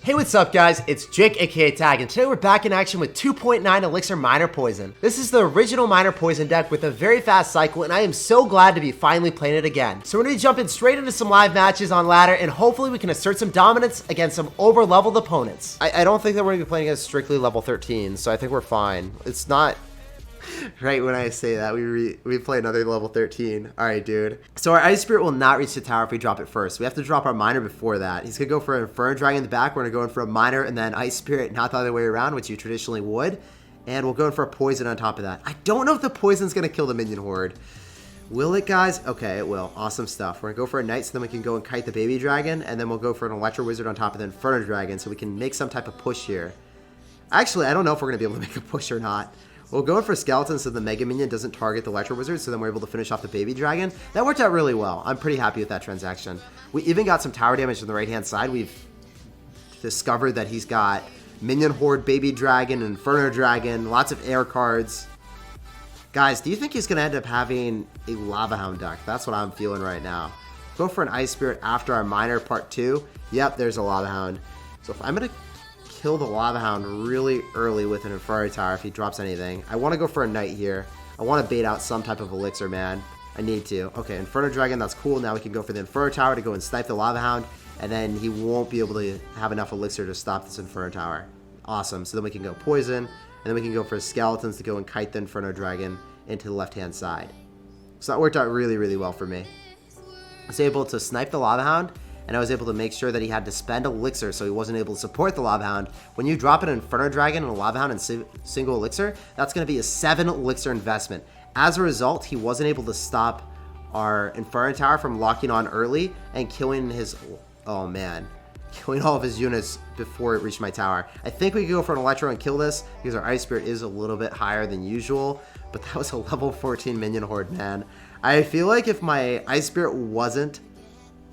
Hey, what's up guys? It's Jake aka Tag, and today we're back in action with 2.9 Elixir Minor Poison. This is the original Minor Poison deck with a very fast cycle, and I am so glad to be finally playing it again. So we're going to be jumping straight into some live matches on ladder, and hopefully we can assert some dominance against some over-leveled opponents. I don't think that we're going to be playing against strictly level 13, so I think we're fine. It's not... Right when I say that, we play another level 13. Alright, dude. So our Ice Spirit will not reach the tower if we drop it first. We have to drop our Minor before that. He's going to go for an Inferno Dragon in the back. We're going to go in for a Minor and then Ice Spirit, not the other way around, which you traditionally would. And we'll go in for a Poison on top of that. I don't know if the Poison's going to kill the minion horde. Will it, guys? Okay, it will. Awesome stuff. We're going to go for a Knight so then we can go and kite the Baby Dragon. And then we'll go for an Electro Wizard on top of the Inferno Dragon so we can make some type of push here. Actually, I don't know if we're going to be able to make a push or not. We'll go in for Skeleton so the Mega Minion doesn't target the Electro Wizard, so then we're able to finish off the Baby Dragon. That worked out really well. I'm pretty happy with that transaction. We even got some tower damage on the right-hand side. We've discovered that he's got Minion Horde, Baby Dragon, Inferno Dragon, lots of air cards. Guys, do you think he's going to end up having a Lava Hound deck? That's what I'm feeling right now. Go for an Ice Spirit after our Minor Part 2. Yep, there's a Lava Hound. So if I'm going to kill the Lava Hound really early with an Inferno Tower if he drops anything. I want to go for a Knight here. I want to bait out some type of Elixir, man. I need to. Okay, Inferno Dragon, that's cool. Now we can go for the Inferno Tower to go and snipe the Lava Hound, and then he won't be able to have enough Elixir to stop this Inferno Tower. Awesome. So then we can go Poison, and then we can go for Skeletons to go and kite the Inferno Dragon into the left-hand side. So that worked out really, really well for me. I was able to snipe the Lava Hound, and I was able to make sure that he had to spend Elixir so he wasn't able to support the Lava Hound. When you drop an Inferno Dragon and a Lava Hound and single Elixir, that's going to be a 7 Elixir investment. As a result, he wasn't able to stop our Inferno Tower from locking on early and killing his... Oh, man. Killing all of his units before it reached my tower. I think we could go for an Electro and kill this because our Ice Spirit is a little bit higher than usual, but that was a level 14 Minion Horde, man. I feel like if my Ice Spirit wasn't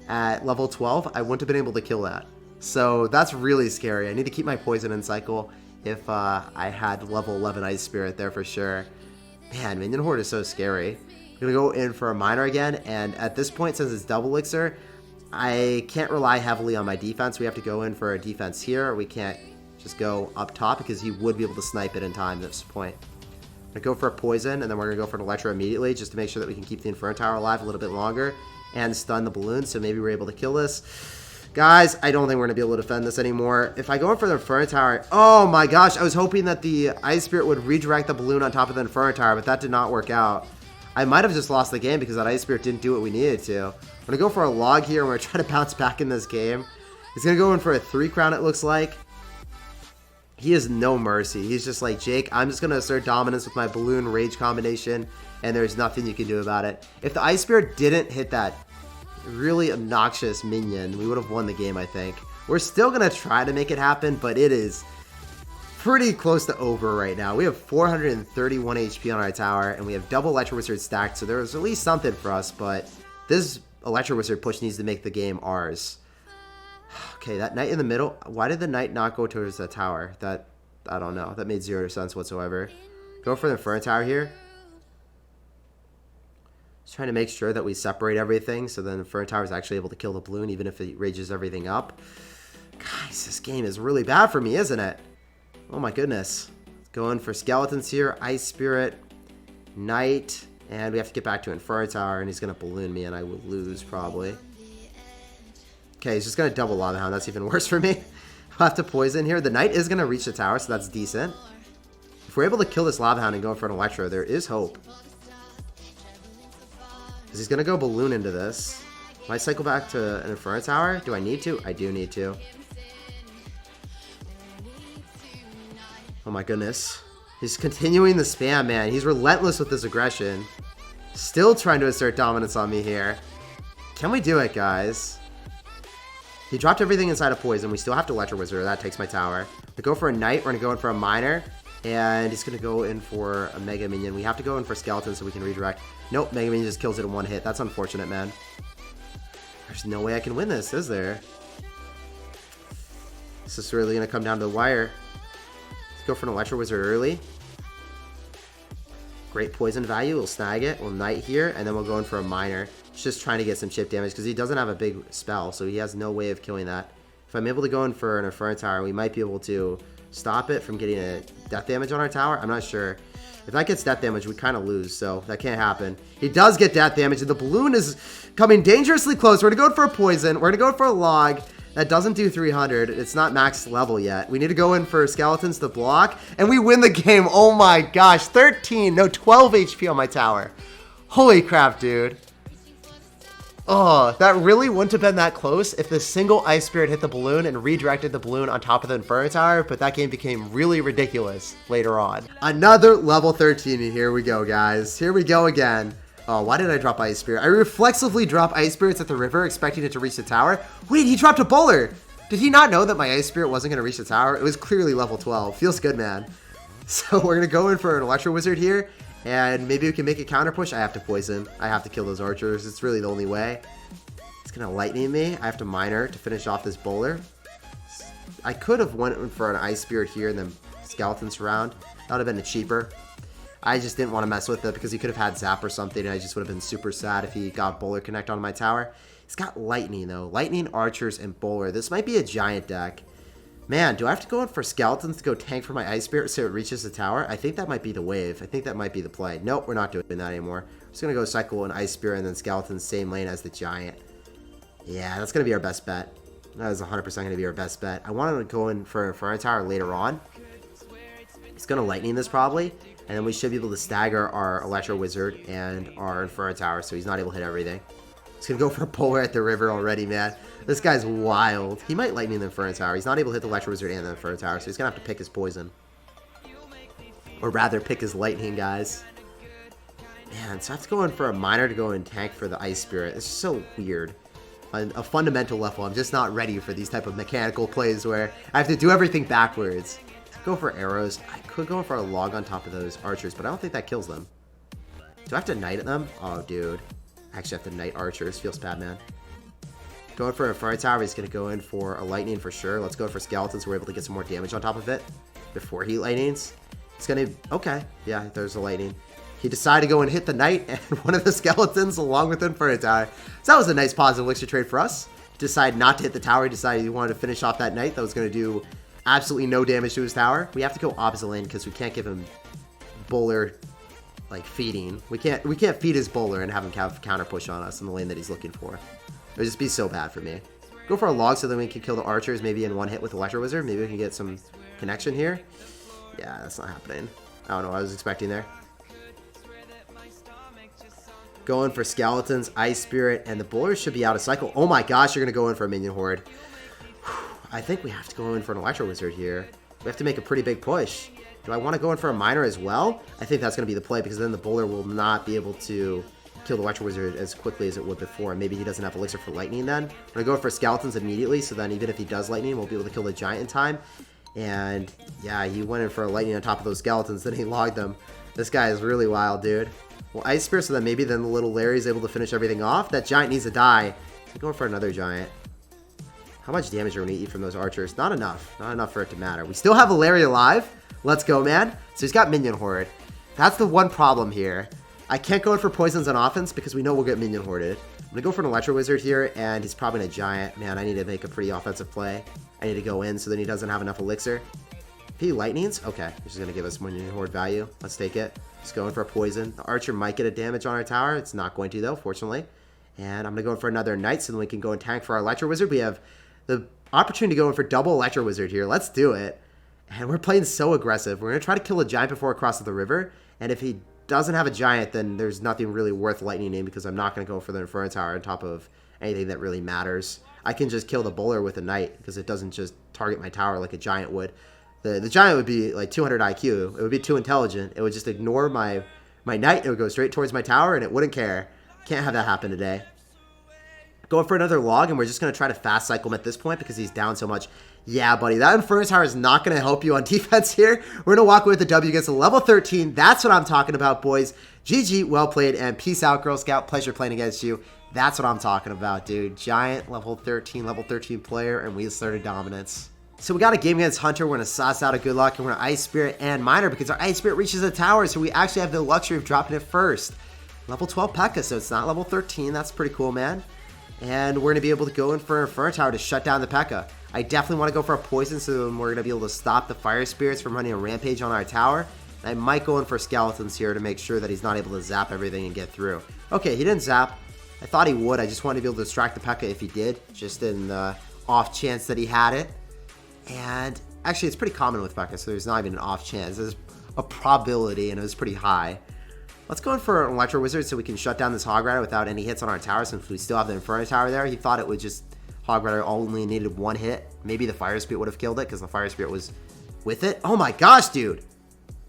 at level 12, I wouldn't have been able to kill that. So that's really scary. I need to keep my Poison in cycle if I had level 11 Ice Spirit there for sure. Man, Minion Horde is so scary. I'm going to go in for a Minor again, and at this point, since it's double Elixir, I can't rely heavily on my defense. We have to go in for a defense here. We can't just go up top because he would be able to snipe it in time at this point. I'm going to go for a Poison, and then we're going to go for an Electro immediately just to make sure that we can keep the Inferno Tower alive a little bit longer and stun the balloon, so maybe we're able to kill this. Guys, I don't think we're going to be able to defend this anymore. If I go in for the Inferno Tower... Oh my gosh, I was hoping that the Ice Spirit would redirect the balloon on top of the Inferno Tower, but that did not work out. I might have just lost the game because that Ice Spirit didn't do what we needed to. I'm going to go for a Log here, and we're trying to bounce back in this game. He's going to go in for a 3 crown, it looks like. He has no mercy. He's just like, Jake, I'm just going to assert dominance with my balloon rage combination, and there's nothing you can do about it. If the Ice Spirit didn't hit that really obnoxious minion, we would have won the game, I think. We're still going to try to make it happen, but it is pretty close to over right now. We have 431 HP on our tower, and we have double Electro Wizard stacked, so there's at least something for us, but this Electro Wizard push needs to make the game ours. Okay, that Knight in the middle. Why did the Knight not go towards the tower? That, I don't know. That made 0 sense whatsoever. Go for the Inferno Tower here. Just trying to make sure that we separate everything so then the Inferno Tower is actually able to kill the balloon even if it rages everything up. Guys, this game is really bad for me, isn't it? Oh my goodness. Going for Skeletons here. Ice Spirit. Knight. And we have to get back to Inferno Tower, and he's going to balloon me, and I will lose probably. Okay, he's just going to double Lava Hound. That's even worse for me. I'll have to Poison here. The Knight is going to reach the tower, so that's decent. If we're able to kill this Lava Hound and go for an Electro, there is hope. Because he's going to go balloon into this. Might cycle back to an Inferno Tower. Do I need to? I do need to. Oh my goodness. He's continuing the spam, man. He's relentless with his aggression. Still trying to assert dominance on me here. Can we do it, guys? He dropped everything inside of Poison. We still have to Electro Wizard. That takes my tower. We go for a Knight. We're going to go in for a Minor. And he's going to go in for a Mega Minion. We have to go in for Skeleton so we can redirect. Nope, Mega Minion just kills it in one hit. That's unfortunate, man. There's no way I can win this, is there? This is really going to come down to the wire. Let's go for an Electro Wizard early. Great Poison value. We'll snag it. We'll Knight here, and then we'll go in for a Minor. Just trying to get some chip damage because he doesn't have a big spell, so he has no way of killing that. If I'm able to go in for an Inferno Tower, we might be able to stop it from getting a death damage on our tower. I'm not sure. If that gets death damage, we kind of lose, so that can't happen. He does get death damage, and the balloon is coming dangerously close. We're going to go for a poison. We're going to go for a log. That doesn't do 300. It's not max level yet. We need to go in for skeletons to block, and we win the game. Oh my gosh, 12 HP on my tower. Holy crap, dude. Oh, that really wouldn't have been that close if the single Ice Spirit hit the balloon and redirected the balloon on top of the Inferno Tower, but that game became really ridiculous later on. Another level 13, and here we go, guys. Here we go again. Oh, why did I drop Ice Spirit? I reflexively drop Ice Spirits at the river, expecting it to reach the tower. Wait, he dropped a bowler! Did he not know that my Ice Spirit wasn't going to reach the tower? It was clearly level 12. Feels good, man. So we're going to go in for an Electro Wizard here. And maybe we can make a counter push. I have to poison. I have to kill those archers. It's really the only way. It's going to lightning me. I have to miner to finish off this bowler. I could have went for an Ice Spirit here and then Skeleton Surround. That would have been cheaper. I just didn't want to mess with it because he could have had Zap or something, and I just would have been super sad if he got Bowler Connect on my tower. He's got Lightning, though. Lightning, Archers, and Bowler. This might be a giant deck. Man, do I have to go in for Skeletons to go tank for my Ice Spirit so it reaches the tower? I think that might be the wave. I think that might be the play. Nope, we're not doing that anymore. I'm just going to go cycle an Ice Spirit and then Skeletons same lane as the giant. Yeah, that's going to be our best bet. That is 100% going to be our best bet. I wanted to go in for Inferno Tower later on. It's going to Lightning this probably. And then we should be able to stagger our Electro Wizard and our Inferno Tower so he's not able to hit everything. He's going to go for a Polar at the river already, man. This guy's wild. He might Lightning the Inferno Tower. He's not able to hit the Electro Wizard and the Inferno Tower, so he's going to have to pick his poison. Or rather, pick his lightning, guys. Man, so I have to go in for a miner to go and tank for the Ice Spirit. It's just so weird. On a fundamental level, I'm just not ready for these type of mechanical plays where I have to do everything backwards. Go for arrows. I could go for a log on top of those archers, but I don't think that kills them. Do I have to knight at them? Oh, dude. I actually have to knight archers. Feels bad, man. Going for a Inferno Tower, he's going to go in for a lightning for sure. Let's go for skeletons. We're able to get some more damage on top of it before he lightnings. It's going to... Okay. Yeah, there's a lightning. He decided to go and hit the knight and one of the skeletons along with the Inferno Tower. So that was a nice positive elixir trade for us. Decided not to hit the tower. He decided he wanted to finish off that knight. That was going to do absolutely no damage to his tower. We have to go opposite lane because we can't give him bowler like feeding. We can't feed his bowler and have him counter push on us in the lane that he's looking for. It would just be so bad for me. Go for a log so then we can kill the archers maybe in one hit with Electro Wizard. Maybe we can get some connection here. Yeah, that's not happening. I don't know what I was expecting there. Going for skeletons, Ice Spirit, and the bowlers should be out of cycle. Oh my gosh, you're going to go in for a minion horde. I think we have to go in for an Electro Wizard here. We have to make a pretty big push. Do I want to go in for a miner as well? I think that's going to be the play because then the bowler will not be able to kill the Electro Wizard as quickly as it would before. Maybe he doesn't have Elixir for Lightning then. We're going to go for skeletons immediately, so then even if he does Lightning, we'll be able to kill the giant in time. And yeah, he went in for a Lightning on top of those skeletons, then he logged them. This guy is really wild, dude. Well, Ice Spirit, so then maybe then the little Larry's able to finish everything off. That giant needs to die. I'm going for another giant. How much damage are we going to eat from those archers? Not enough. Not enough for it to matter. We still have a Larry alive. Let's go, man. So he's got Minion Horde. That's the one problem here. I can't go in for poisons on offense because we know we'll get Minion Horded. I'm going to go for an Electro Wizard here, and he's probably a giant. Man, I need to make a pretty offensive play. I need to go in so then he doesn't have enough Elixir. If he Lightnings, okay. He's just going to give us Minion Horde value. Let's take it. Just going for a poison. The archer might get a damage on our tower. It's not going to, though, fortunately. And I'm going to go in for another Knight so then we can go and tank for our Electro Wizard. We have the opportunity to go in for double Electro Wizard here. Let's do it. And we're playing so aggressive. We're going to try to kill a giant before it crosses the river. And if he doesn't have a giant, then there's nothing really worth lightning in because I'm not going to go for the Inferno Tower on top of anything that really matters. I can just kill the bowler with a Knight because it doesn't just target my tower like a giant would. The giant would be like 200 IQ. It would be too intelligent. It would just ignore my Knight. It would go straight towards my tower and it wouldn't care. Can't have that happen today. Going for another log, and we're just going to try to fast cycle him at this point because he's down so much. Yeah, buddy, that Inferno Tower is not going to help you on defense here. We're going to walk away with a W against a level 13. That's what I'm talking about, boys. GG, well played, and peace out, Girl Scout. Pleasure playing against you. That's what I'm talking about, dude. Giant, level 13 player, and we asserted dominance. So we got a game against Hunter. We're going to sauce out a good luck, and we're going to Ice Spirit and Miner because our Ice Spirit reaches the tower, so we actually have the luxury of dropping it first. Level 12 Pekka, so it's not level 13. That's pretty cool, man. And we're going to be able to go in for an Inferno Tower to shut down the Pekka. I definitely want to go for a poison, so we're going to be able to stop the fire spirits from running a rampage on our tower. I might go in for skeletons here to make sure that he's not able to zap everything and get through. Okay, he didn't zap. I thought he would. I just wanted to be able to distract the Pekka if he did, just in the off chance that he had it. And actually, it's pretty common with Pekka, so there's not even an off chance. There's a probability, and it was pretty high. Let's go in for an Electro Wizard so we can shut down this Hog Rider without any hits on our tower, since we still have the Inferno Tower there. He thought it would just... Hog Rider only needed one hit. Maybe the Fire Spirit would have killed it because the Fire Spirit was with it. Oh my gosh, dude.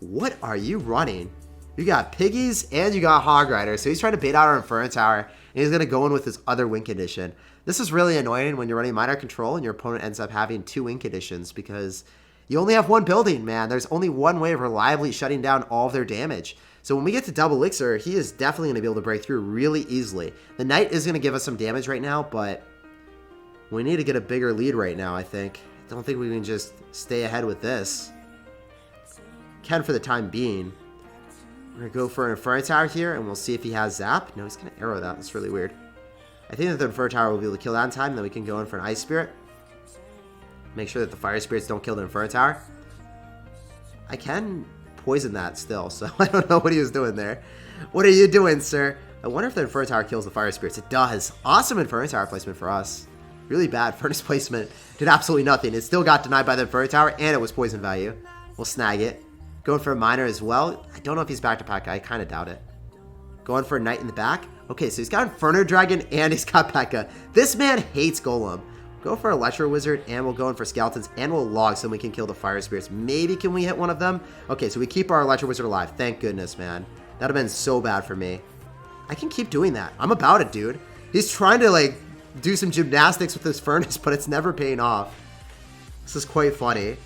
What are you running? You got Piggies and you got Hog Rider. So he's trying to bait out our Inferno Tower, and he's going to go in with his other win condition. This is really annoying when you're running Minor Control and your opponent ends up having 2 win conditions because you only have one building, man. There's only one way of reliably shutting down all of their damage. So when we get to double Elixir, he is definitely going to be able to break through really easily. The Knight is going to give us some damage right now, but we need to get a bigger lead right now, I think. I don't think we can just stay ahead with this. Can for the time being. We're going to go for an Inferno Tower here, and we'll see if he has Zap. No, he's going to arrow that. That's really weird. I think that the Inferno Tower will be able to kill that in time, then we can go in for an Ice Spirit. Make sure that the Fire Spirits don't kill the Inferno Tower. I can poison that still, so I don't know what he was doing there. What are you doing, sir? I wonder if the Inferno Tower kills the Fire Spirits. It does. Awesome Inferno Tower placement for us. Really bad Furnace placement. Did absolutely nothing. It still got denied by the Inferno Tower, and it was poison value. We'll snag it. Going for a Miner as well. I don't know if he's back to Pekka. I kind of doubt it. Going for a Knight in the back. Okay, so he's got Inferno Dragon, and he's got Pekka. This man hates Golem. Go for Electro Wizard, and we'll go in for Skeletons, and we'll log so we can kill the Fire Spirits. Maybe can we hit one of them? Okay, so we keep our Electro Wizard alive. Thank goodness, man. That would have been so bad for me. I can keep doing that. I'm about it, dude. He's trying to, like, do some gymnastics with this Furnace, but it's never paying off. This is quite funny.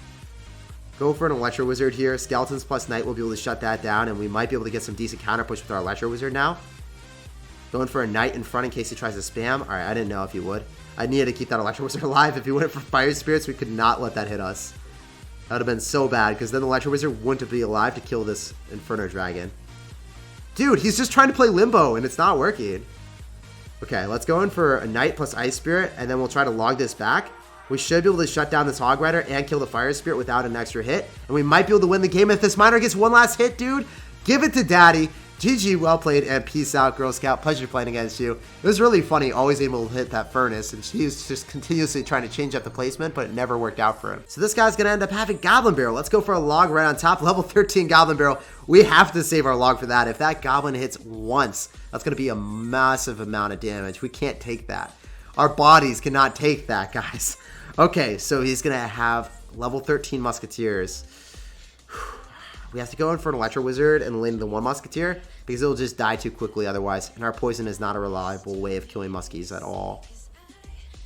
Go for an Electro Wizard here. Skeletons plus Knight will be able to shut that down, and we might be able to get some decent counter push with our Electro Wizard now. Going for a Knight in front in case he tries to spam. Alright, I didn't know if he would. I needed to keep that Electro Wizard alive. If he went for Fire Spirits, we could not let that hit us. That would have been so bad, because then the Electro Wizard wouldn't be alive to kill this Inferno Dragon. Dude, he's just trying to play Limbo, and it's not working. Okay, let's go in for a Knight plus Ice Spirit, and then we'll try to log this back. We should be able to shut down this Hog Rider and kill the Fire Spirit without an extra hit. And we might be able to win the game if this Miner gets one last hit, dude. Give it to Daddy. GG, well played, and peace out, Girl Scout. Pleasure playing against you. It was really funny, always able to hit that Furnace, and she was just continuously trying to change up the placement, but it never worked out for him. So this guy's going to end up having Goblin Barrel. Let's go for a log right on top. Level 13 Goblin Barrel. We have to save our log for that. If that Goblin hits once, that's going to be a massive amount of damage. We can't take that. Our bodies cannot take that, guys. Okay, so he's going to have level 13 Musketeers. We have to go in for an Electro Wizard and land the one Musketeer because it'll just die too quickly otherwise. And our poison is not a reliable way of killing Muskies at all.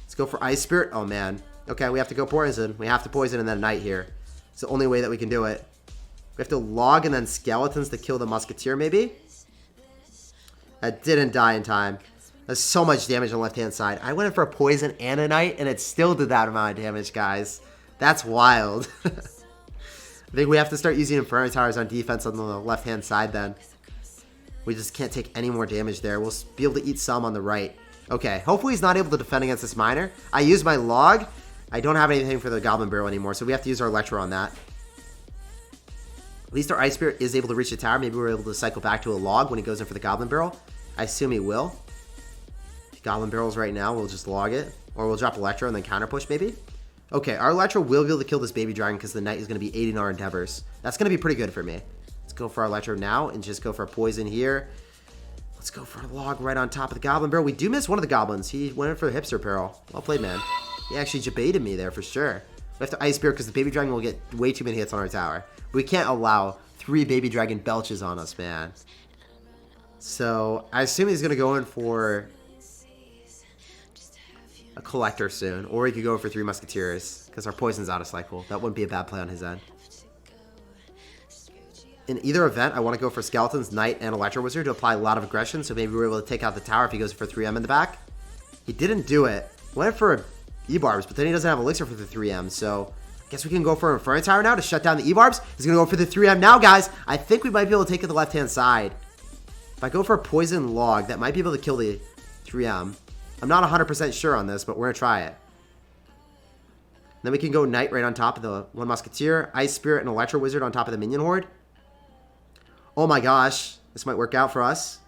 Let's go for Ice Spirit. Oh, man. Okay, we have to go poison. We have to poison and then Knight here. It's the only way that we can do it. We have to log and then Skeletons to kill the Musketeer, maybe? That didn't die in time. There's so much damage on the left-hand side. I went in for a poison and a Knight, and it still did that amount of damage, guys. That's wild. I think we have to start using Inferno Towers on defense on the left-hand side then. We just can't take any more damage there. We'll be able to eat some on the right. Okay, hopefully he's not able to defend against this Miner. I used my log. I don't have anything for the Goblin Barrel anymore, so we have to use our Electro on that. At least our Ice Spirit is able to reach the tower. Maybe we're able to cycle back to a log when he goes in for the Goblin Barrel. I assume he will. Goblin Barrels right now, we'll just log it. Or we'll drop Electro and then counter push maybe. Okay, our Electro will be able to kill this Baby Dragon because the Knight is going to be aiding our endeavors. That's going to be pretty good for me. Let's go for our Electro now and just go for a poison here. Let's go for a log right on top of the Goblin Barrel. We do miss one of the Goblins. He went in for the Hipster Peril. Well played, man. He actually baited me there for sure. We have to Ice Spirit because the Baby Dragon will get way too many hits on our tower. We can't allow 3 Baby Dragon belches on us, man. So, I assume he's going to go in for a Collector soon. Or he could go for 3 Musketeers because our poison's out of cycle. That wouldn't be a bad play on his end. In either event, I want to go for Skeletons, Knight, and Electro Wizard to apply a lot of aggression, so maybe we're able to take out the tower if he goes for 3M in the back. He didn't do it. Went for E-Barbs, but then he doesn't have Elixir for the 3M, so I guess we can go for an Inferno Tower now to shut down the E-Barbs. He's going to go for the 3M now, guys. I think we might be able to take it the left-hand side. If I go for a Poison Log, that might be able to kill the 3M. I'm not 100% sure on this, but we're going to try it. Then we can go Knight right on top of the one Musketeer, Ice Spirit, and Electro Wizard on top of the Minion Horde. Oh my gosh. This might work out for us.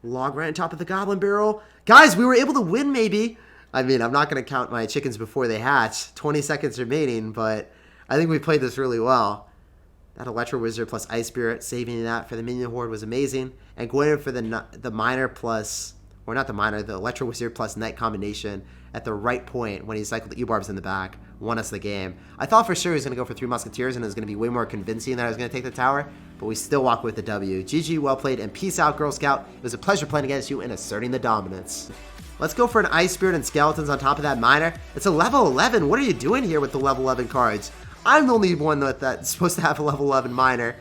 Log right on top of the Goblin Barrel. Guys, we were able to win maybe. I mean, I'm not going to count my chickens before they hatch. 20 seconds remaining, but I think we played this really well. That Electro Wizard plus Ice Spirit, saving that for the Minion Horde was amazing. And going in for the Miner plus, or not the Miner, the Electro Wizard plus Knight combination at the right point when he cycled the E-Barbs in the back, won us the game. I thought for sure he was going to go for 3 Musketeers and it was going to be way more convincing that I was going to take the tower, but we still walk with the W. GG, well played, and peace out, Girl Scout. It was a pleasure playing against you and asserting the dominance. Let's go for an Ice Spirit and Skeletons on top of that Miner. It's a level 11. What are you doing here with the level 11 cards? I'm the only one that's supposed to have a level 11 Miner.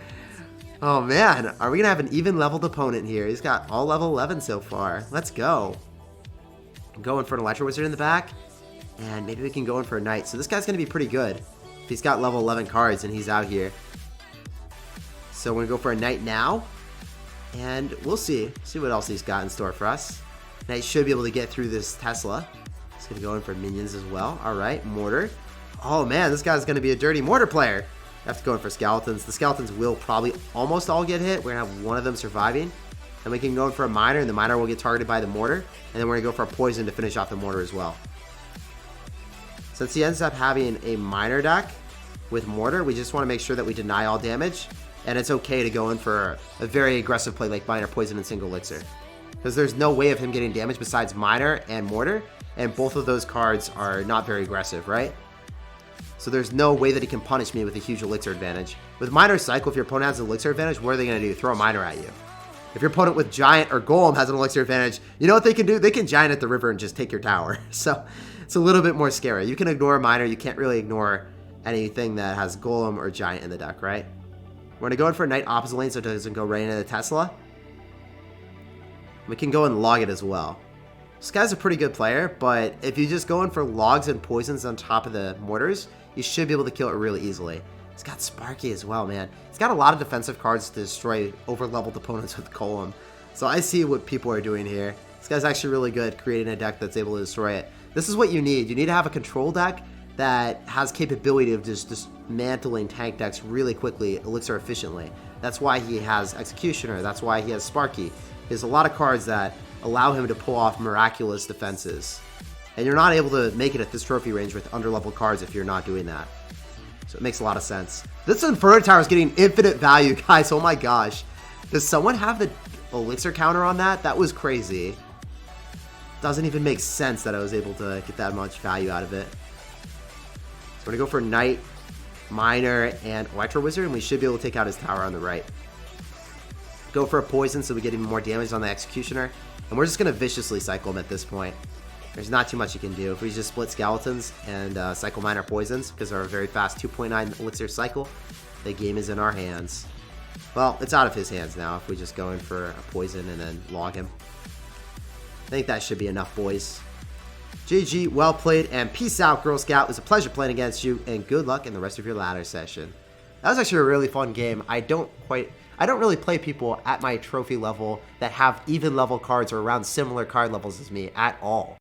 Oh man, are we going to have an even leveled opponent here? He's got all level 11 so far. Let's go. Going for an Electro Wizard in the back, and maybe we can go in for a Knight. So this guy's going to be pretty good if he's got level 11 cards and he's out here. So we're going to go for a Knight now, and we'll see what else he's got in store for us. Knight should be able to get through this Tesla. He's going to go in for minions as well. All right, Mortar. Oh man, this guy's going to be a dirty Mortar player. Have to go in for Skeletons. The Skeletons will probably almost all get hit. We're going to have one of them surviving. And we can go in for a Miner, and the Miner will get targeted by the Mortar. And then we're going to go for a Poison to finish off the Mortar as well. Since he ends up having a Miner deck with Mortar, we just want to make sure that we deny all damage. And it's okay to go in for a very aggressive play like Miner, Poison, and Single Elixir. Because there's no way of him getting damage besides Miner and Mortar. And both of those cards are not very aggressive, right? So there's no way that he can punish me with a huge Elixir advantage. With Miner Cycle, if your opponent has an Elixir advantage, what are they going to do? Throw a Miner at you. If your opponent with Giant or Golem has an Elixir advantage, you know what they can do? They can Giant at the river and just take your tower. So it's a little bit more scary. You can ignore a Miner. You can't really ignore anything that has Golem or Giant in the deck, right? We're going to go in for a Knight opposite lane so it doesn't go right into the Tesla. We can go and log it as well. This guy's a pretty good player, but if you just go in for logs and poisons on top of the mortars, you should be able to kill it really easily. He's got Sparky as well, man. He's got a lot of defensive cards to destroy over-leveled opponents with Golem. So I see what people are doing here. This guy's actually really good creating a deck that's able to destroy it. This is what you need. You need to have a control deck that has capability of just dismantling tank decks really quickly, elixir efficiently. That's why he has Executioner. That's why he has Sparky. He has a lot of cards that allow him to pull off miraculous defenses. And you're not able to make it at this trophy range with underleveled cards if you're not doing that. So it makes a lot of sense. This Inferno Tower is getting infinite value, guys. Oh my gosh. Does someone have the elixir counter on that? That was crazy. Doesn't even make sense that I was able to get that much value out of it. So we're going to go for Knight, Miner, and Electro Wizard, and we should be able to take out his tower on the right. Go for a Poison so we get even more damage on the Executioner. And we're just going to viciously cycle him at this point. There's not too much you can do. If we just split Skeletons and cycle Miner Poisons, because they're a very fast 2.9 elixir cycle, the game is in our hands. Well, it's out of his hands now if we just go in for a Poison and then log him. I think that should be enough, boys. GG, well played, and peace out, Girl Scout. It was a pleasure playing against you, and good luck in the rest of your ladder session. That was actually a really fun game. I don't really play people at my trophy level that have even level cards or around similar card levels as me at all.